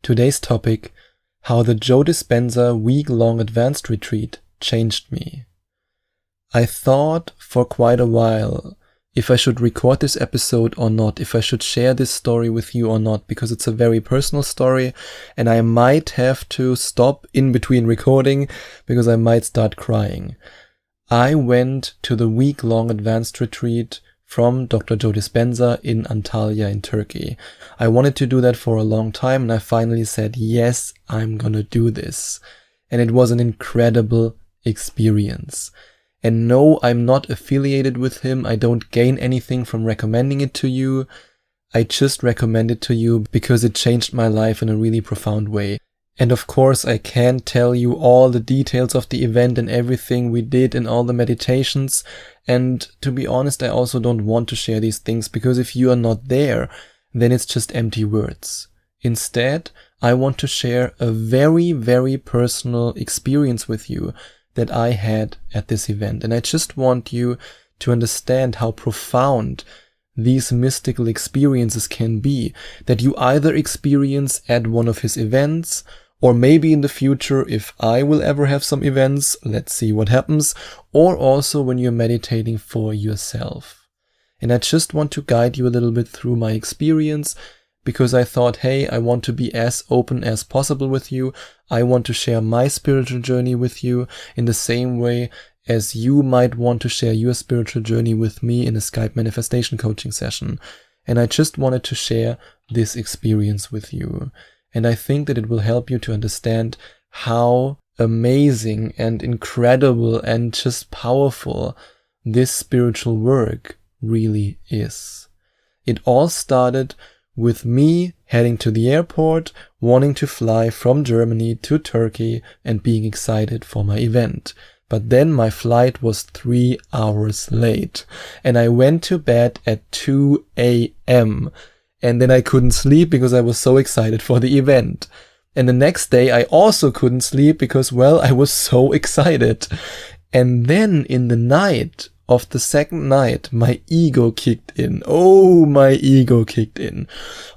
Today's topic, how the Joe Dispenza week-long advanced retreat changed me. I thought for quite a while if I should record this episode or not, if I should share this story with you or not, because it's a very personal story and I might have to stop in between recording because I might start crying. I went to the week-long advanced retreat from Dr. Joe Dispenza in Antalya in Turkey. I wanted to do that for a long time and I finally said, yes, I'm gonna do this. And it was an incredible experience. And no, I'm not affiliated with him. I don't gain anything from recommending it to you. I just recommend it to you because it changed my life in a really profound way. And of course, I can't tell you all the details of the event and everything we did and all the meditations. And to be honest, I also don't want to share these things because if you are not there, then it's just empty words. Instead, I want to share a very, very personal experience with you that I had at this event. And I just want you to understand how profound these mystical experiences can be, that you either experience at one of his events, or maybe in the future, if I will ever have some events, let's see what happens, or also when you're meditating for yourself. And I just want to guide you a little bit through my experience, because I thought, hey, I want to be as open as possible with you. I want to share my spiritual journey with you in the same way as you might want to share your spiritual journey with me in a Skype manifestation coaching session. And I just wanted to share this experience with you. And I think that it will help you to understand how amazing and incredible and just powerful this spiritual work really is. It all started with me heading to the airport, wanting to fly from Germany to Turkey and being excited for my event. But then my flight was 3 hours late and I went to bed at 2 a.m. And then I couldn't sleep because I was so excited for the event. And the next day I also couldn't sleep because, well, I was so excited. And then in the night of the second night, my ego kicked in. Oh, my ego kicked in.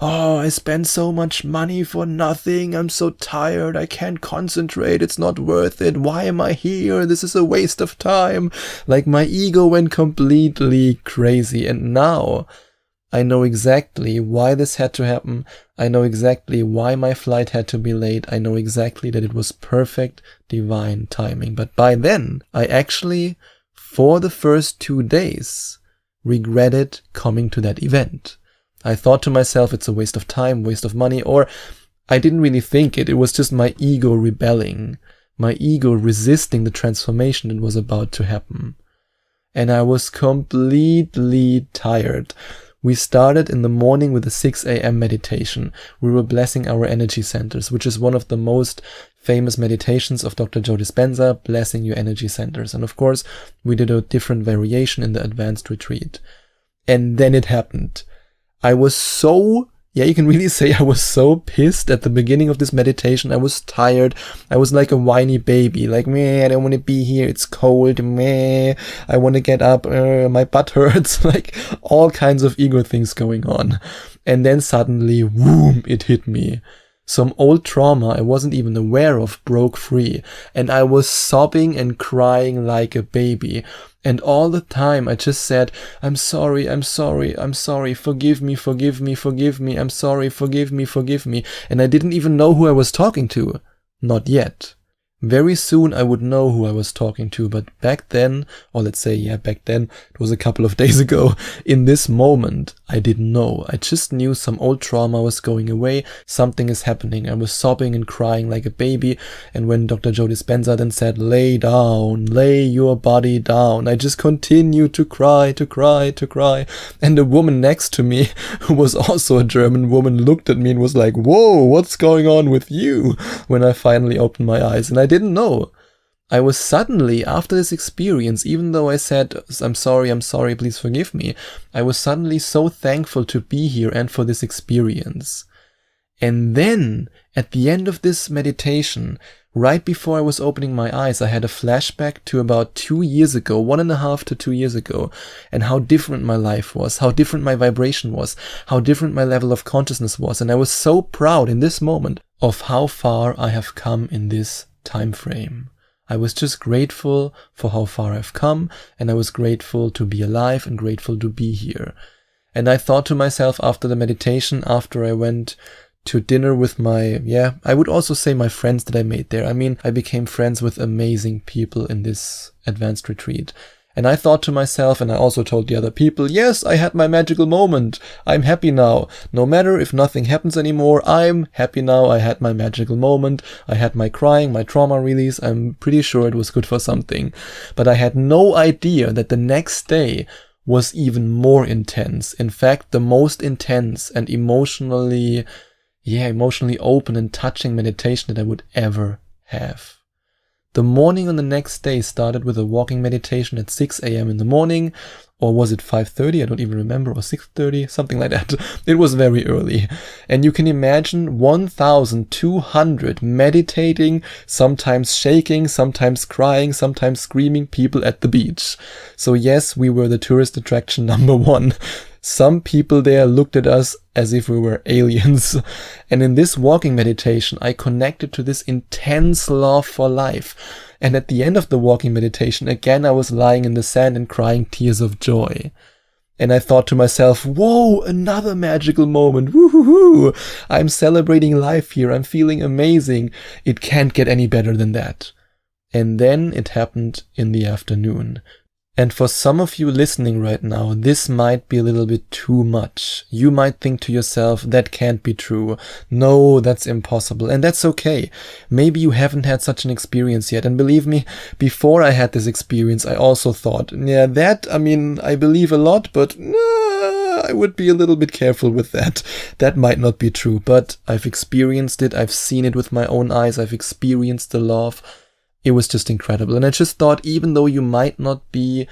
Oh, I spent so much money for nothing. I'm so tired. I can't concentrate. It's not worth it. Why am I here? This is a waste of time. Like my ego went completely crazy. And now I know exactly why this had to happen. I know exactly why my flight had to be late. I know exactly that it was perfect divine timing. But by then, I actually, for the first 2 days, regretted coming to that event. I thought to myself, it's a waste of time, waste of money, or I didn't really think it. It was just my ego rebelling, my ego resisting the transformation that was about to happen. And I was completely tired. We started in the morning with a 6 a.m. meditation. We were blessing our energy centers, which is one of the most famous meditations of Dr. Joe Dispenza, blessing your energy centers. And of course, we did a different variation in the advanced retreat. And then it happened. I was so, you can really say I was so pissed at the beginning of this meditation. I was tired. I was like a whiny baby, like, meh, I don't want to be here. It's cold, meh, I want to get up, my butt hurts, like all kinds of ego things going on. And then suddenly, whoom, it hit me. Some old trauma I wasn't even aware of broke free, and I was sobbing and crying like a baby. And all the time I just said, I'm sorry, I'm sorry, I'm sorry, forgive me, forgive me, forgive me, I'm sorry, forgive me, forgive me. And I didn't even know who I was talking to. Not yet. Very soon I would know who I was talking to, but back then, or let's say, back then, it was a couple of days ago, in this moment, I didn't know. I just knew some old trauma was going away, something is happening. I was sobbing and crying like a baby, and when Dr. Joe Dispenza then said, lay down, lay your body down, I just continued to cry, to cry, to cry, and the woman next to me, who was also a German woman, looked at me and was like, whoa, what's going on with you? When I finally opened my eyes, and I didn't know. I was suddenly, after this experience, even though I said, I'm sorry, please forgive me, I was suddenly so thankful to be here and for this experience. And then, at the end of this meditation, right before I was opening my eyes, I had a flashback to about 2 years ago, 1.5 to 2 years ago, and how different my life was, how different my vibration was, how different my level of consciousness was. And I was so proud in this moment of how far I have come in this time frame. I was just grateful for how far I've come, and I was grateful to be alive and grateful to be here. And I thought to myself after the meditation, after I went to dinner with I would also say my friends that I made there. I mean, I became friends with amazing people in this advanced retreat. And I thought to myself, and I also told the other people, yes, I had my magical moment. I'm happy now. No matter if nothing happens anymore, I'm happy now. I had my magical moment. I had my crying, my trauma release. I'm pretty sure it was good for something. But I had no idea that the next day was even more intense. In fact, the most intense and emotionally open and touching meditation that I would ever have. The morning on the next day started with a walking meditation at 6 a.m. in the morning, or was it 5:30? I don't even remember, or 6:30, something like that. It was very early. And you can imagine 1,200 meditating, sometimes shaking, sometimes crying, sometimes screaming people at the beach. So yes, we were the tourist attraction number one. Some people there looked at us as if we were aliens. And in this walking meditation, I connected to this intense love for life. And at the end of the walking meditation, again, I was lying in the sand and crying tears of joy. And I thought to myself, whoa, another magical moment. Woohoo! I'm celebrating life here. I'm feeling amazing. It can't get any better than that. And then it happened in the afternoon. And for some of you listening right now, this might be a little bit too much. You might think to yourself, that can't be true. No, that's impossible. And that's okay. Maybe you haven't had such an experience yet. And believe me, before I had this experience, I also thought, I believe a lot, but I would be a little bit careful with that. That might not be true, but I've experienced it. I've seen it with my own eyes. I've experienced the love. It was just incredible. And I just thought, even though you might not be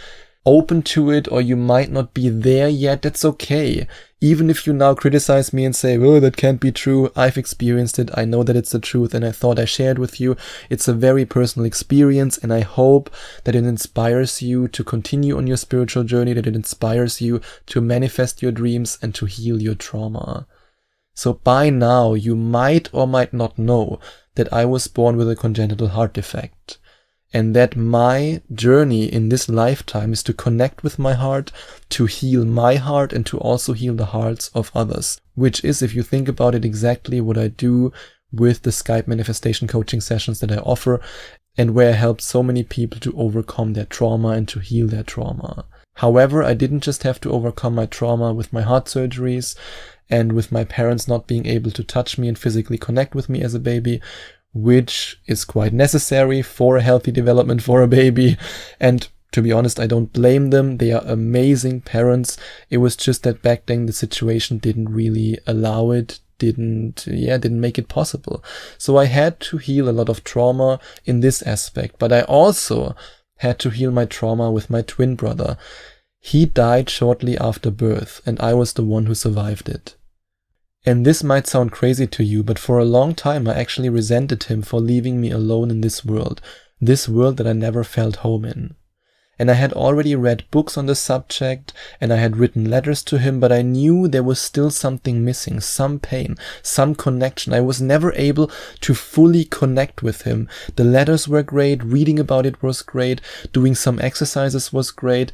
open to it or you might not be there yet, that's okay. Even if you now criticize me and say, oh, that can't be true, I've experienced it. I know that it's the truth and I thought I shared with you. It's a very personal experience and I hope that it inspires you to continue on your spiritual journey, that it inspires you to manifest your dreams and to heal your trauma. So by now, you might or might not know that I was born with a congenital heart defect, and that my journey in this lifetime is to connect with my heart, to heal my heart, and to also heal the hearts of others, which is, if you think about it, exactly what I do with the Skype manifestation coaching sessions that I offer, and where I help so many people to overcome their trauma and to heal their trauma. However, I didn't just have to overcome my trauma with my heart surgeries and with my parents not being able to touch me and physically connect with me as a baby, which is quite necessary for a healthy development for a baby. And to be honest, I don't blame them. They are amazing parents. It was just that back then the situation didn't really allow it, didn't make it possible. So I had to heal a lot of trauma in this aspect, but I also had to heal my trauma with my twin brother. He died shortly after birth, and I was the one who survived it. And this might sound crazy to you, but for a long time I actually resented him for leaving me alone in this world that I never felt home in. And I had already read books on the subject, and I had written letters to him, but I knew there was still something missing, some pain, some connection. I was never able to fully connect with him. The letters were great, reading about it was great, doing some exercises was great,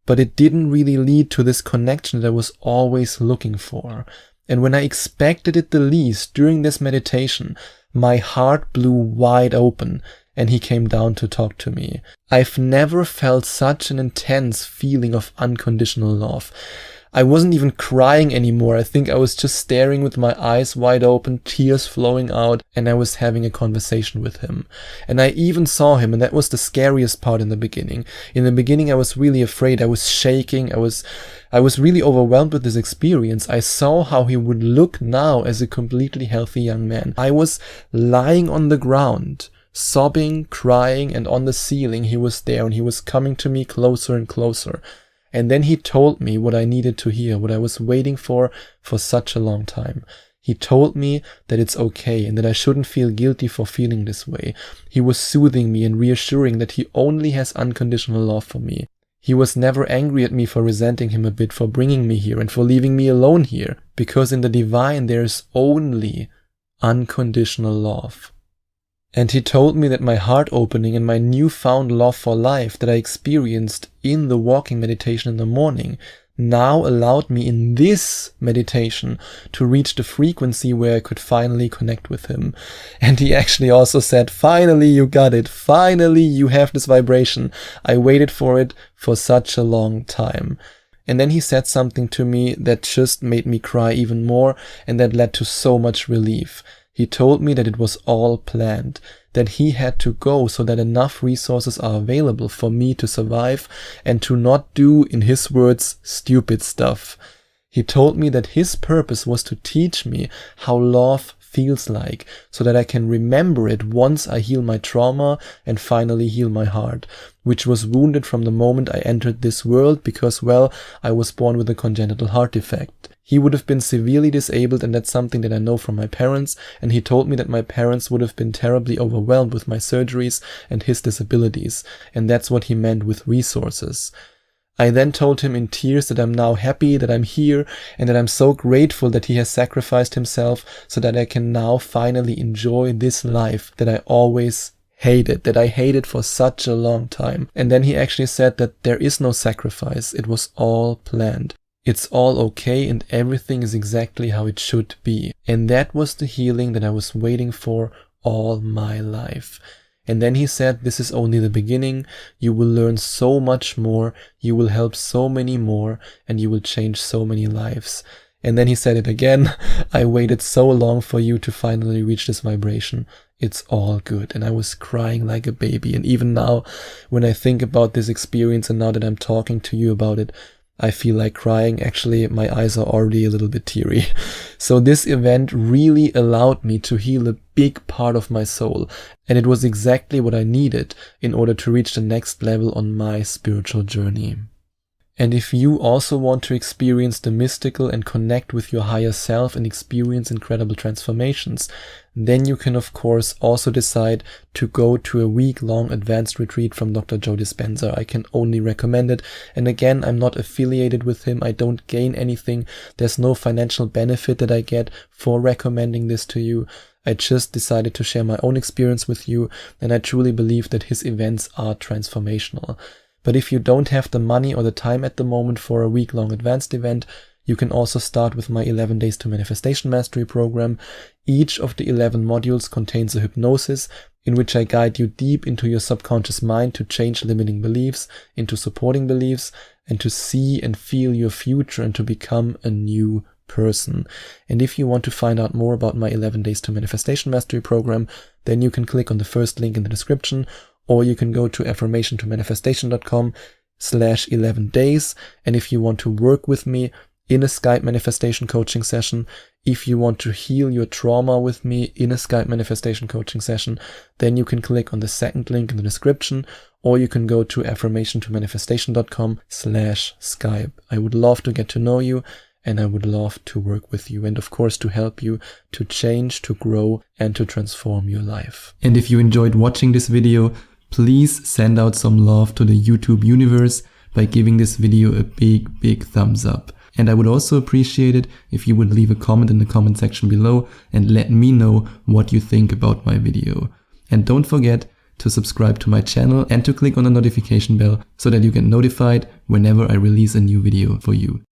but it didn't really lead to this connection that I was always looking for. And when I expected it the least during this meditation, my heart blew wide open and he came down to talk to me. I've never felt such an intense feeling of unconditional love. I wasn't even crying anymore. I think I was just staring with my eyes wide open, tears flowing out, and I was having a conversation with him. And I even saw him, and that was the scariest part in the beginning. In the beginning, I was really afraid. I was shaking. I was really overwhelmed with this experience. I saw how he would look now as a completely healthy young man. I was lying on the ground, sobbing, crying, and on the ceiling he was there, and he was coming to me closer and closer. And then he told me what I needed to hear, what I was waiting for such a long time. He told me that it's okay and that I shouldn't feel guilty for feeling this way. He was soothing me and reassuring that he only has unconditional love for me. He was never angry at me for resenting him a bit, for bringing me here and for leaving me alone here, because in the divine there is only unconditional love. And he told me that my heart opening and my newfound love for life that I experienced in the walking meditation in the morning now allowed me in this meditation to reach the frequency where I could finally connect with him. And he actually also said, finally you got it. Finally you have this vibration. I waited for it for such a long time. And then he said something to me that just made me cry even more, and that led to so much relief. He told me that it was all planned, that he had to go so that enough resources are available for me to survive and to not do, in his words, stupid stuff. He told me that his purpose was to teach me how love feels like, so that I can remember it once I heal my trauma and finally heal my heart, which was wounded from the moment I entered this world because, well, I was born with a congenital heart defect. He would have been severely disabled, and that's something that I know from my parents, and he told me that my parents would have been terribly overwhelmed with my surgeries and his disabilities, and that's what he meant with resources. I then told him in tears that I'm now happy that I'm here and that I'm so grateful that he has sacrificed himself so that I can now finally enjoy this life that I always hated, that I hated for such a long time. And then he actually said that there is no sacrifice. It was all planned. It's all okay and everything is exactly how it should be. And that was the healing that I was waiting for all my life. And then he said, this is only the beginning. You will learn so much more. You will help so many more, and you will change so many lives. And then he said it again. I waited so long for you to finally reach this vibration. It's all good. And I was crying like a baby. And even now, when I think about this experience and now that I'm talking to you about it, I feel like crying. Actually, my eyes are already a little bit teary. So this event really allowed me to heal a big part of my soul. And it was exactly what I needed in order to reach the next level on my spiritual journey. And if you also want to experience the mystical and connect with your higher self and experience incredible transformations, then you can of course also decide to go to a week-long advanced retreat from Dr. Joe Dispenza. I can only recommend it. And again, I'm not affiliated with him. I don't gain anything. There's no financial benefit that I get for recommending this to you. I just decided to share my own experience with you, and I truly believe that his events are transformational. But if you don't have the money or the time at the moment for a week-long advanced event, you can also start with my 11 Days to Manifestation Mastery program. Each of the 11 modules contains a hypnosis in which I guide you deep into your subconscious mind to change limiting beliefs into supporting beliefs and to see and feel your future and to become a new person. And if you want to find out more about my 11 Days to Manifestation Mastery program, then you can click on the first link in the description, or you can go to affirmationtomanifestation.com/11 days. And if you want to work with me in a Skype manifestation coaching session, if you want to heal your trauma with me in a Skype manifestation coaching session, then you can click on the second link in the description, or you can go to affirmationtomanifestation.com/Skype. I would love to get to know you, and I would love to work with you and of course to help you to change, to grow, and to transform your life. And if you enjoyed watching this video, please send out some love to the YouTube universe by giving this video a big thumbs up. And I would also appreciate it if you would leave a comment in the comment section below and let me know what you think about my video. And don't forget to subscribe to my channel and to click on the notification bell so that you get notified whenever I release a new video for you.